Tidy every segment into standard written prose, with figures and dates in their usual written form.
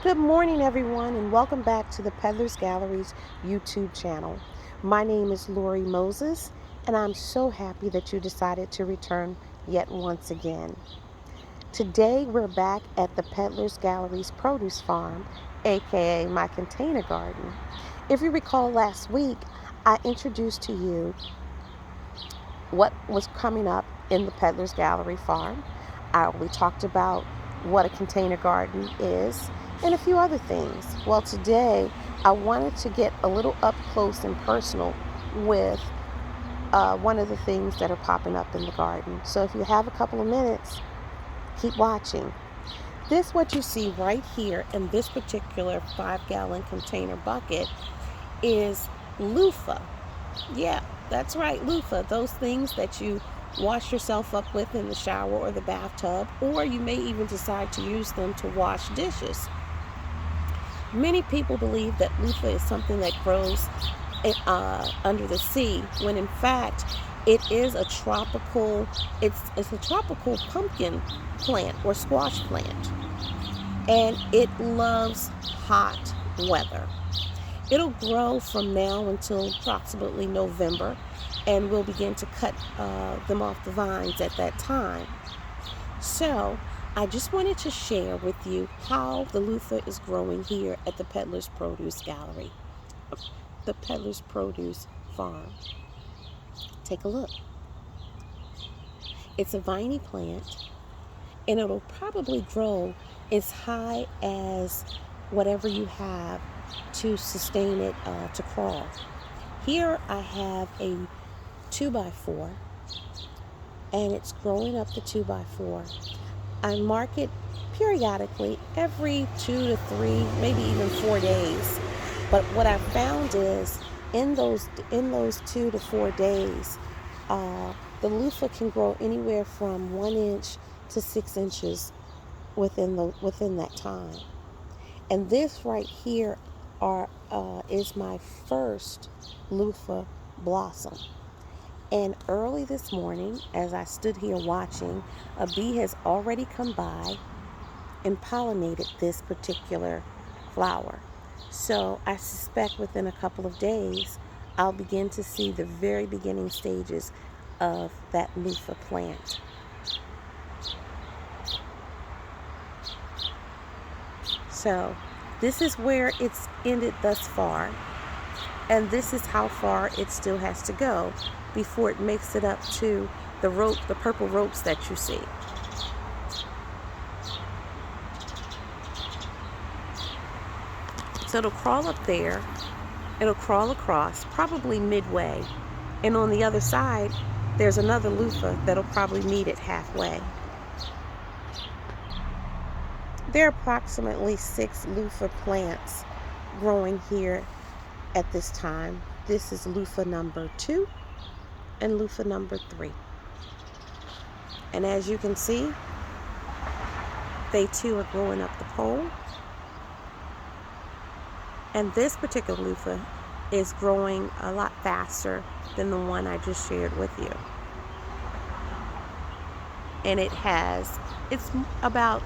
Good morning, everyone, and welcome back to the Peddler's Gallery's YouTube channel. My name is Lori Moses, and I'm so happy that you decided to return yet once again. Today, we're back at the Peddler's Gallery's produce farm, aka my container garden. If you recall last week, I introduced to you what was coming up in the Peddler's Gallery farm. We talked about what a container garden is and a few other things. Well, today I wanted to get a little up close and personal with one of the things that are popping up in the garden. So if you have a couple of minutes, keep watching. What you see right here in this particular 5-gallon container bucket is loofah. Yeah, that's right, loofah. Those things that you wash yourself up with in the shower or the bathtub, or you may even decide to use them to wash dishes. Many people believe that loofah is something that grows under the sea, when in fact it is a tropical pumpkin plant or squash plant, and it loves hot weather. It'll grow from now until approximately November, and we'll begin to cut them off the vines at that time. So I just wanted to share with you how the loofah is growing here at the Peddler's Produce Gallery, the Peddler's Produce Farm. Take a look. It's a viney plant, and it'll probably grow as high as whatever you have to sustain it to crawl. Here I have a 2x4, and it's growing up the 2x4. I mark it periodically every 2 to 3, maybe even 4 days. But what I found is in those 2 to 4 days, the loofah can grow anywhere from 1 inch to 6 inches within that time. And this right here is my first loofah blossom. And early this morning, as I stood here watching, a bee has already come by and pollinated this particular flower. So I suspect within a couple of days, I'll begin to see the very beginning stages of that loofah plant. So this is where it's ended thus far, and this is how far it still has to go before it makes it up to the purple ropes that you see. So it'll crawl up there, it'll crawl across, probably midway, and on the other side, there's another loofah that'll probably meet it halfway. There are approximately 6 loofah plants growing here at this time. This is loofah number 2 and loofah number 3. And as you can see, they too are growing up the pole. And this particular loofah is growing a lot faster than the one I just shared with you. And it has about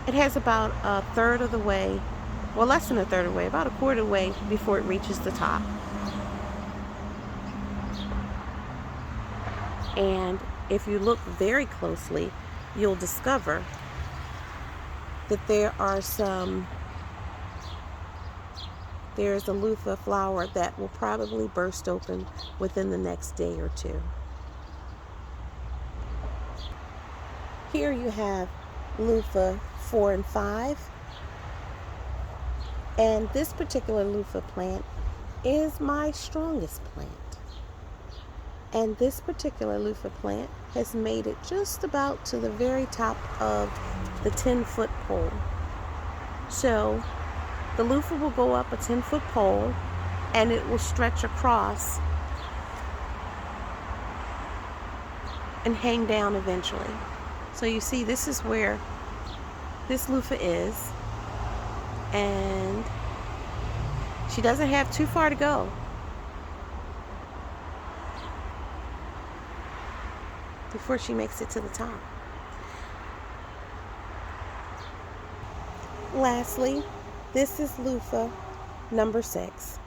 a third of the way, well, less than a third of the way, about a quarter of the way before it reaches the top. And if you look very closely, you'll discover that there's a loofah flower that will probably burst open within the next day or two. Here you have loofah 4 and 5. And this particular loofah plant is my strongest plant. And this particular loofah plant has made it just about to the very top of the 10-foot pole. So the loofah will go up a 10-foot pole, and it will stretch across and hang down eventually. So you see, this is where this loofah is, and she doesn't have too far to go before she makes it to the top. Lastly, This is Luffa number 6.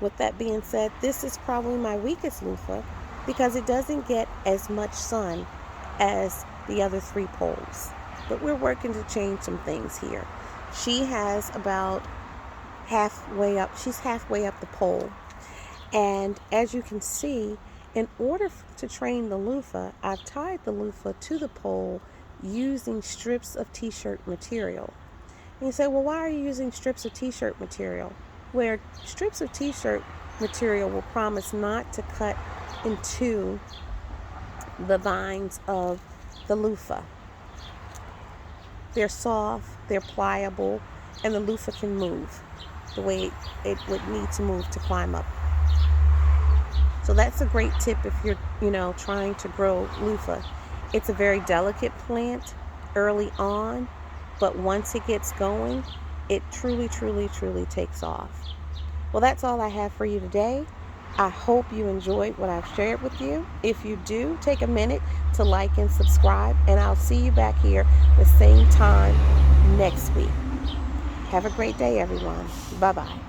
With that being said, this is probably my weakest loofah because it doesn't get as much sun as the other 3 poles. But we're working to change some things here. She has about halfway up, she's halfway up the pole. And as you can see, in order to train the loofah, I've tied the loofah to the pole using strips of t-shirt material. And you say, well, why are you using strips of t-shirt material? Where strips of t-shirt material will promise not to cut into the vines of the loofah. They're soft, they're pliable, and the loofah can move the way it would need to move to climb up. So that's a great tip if you're, trying to grow loofah. It's a very delicate plant early on, but once it gets going, it truly, truly, truly takes off. Well, that's all I have for you today. I hope you enjoyed what I've shared with you. If you do, take a minute to like and subscribe, and I'll see you back here the same time next week. Have a great day, everyone. Bye-bye.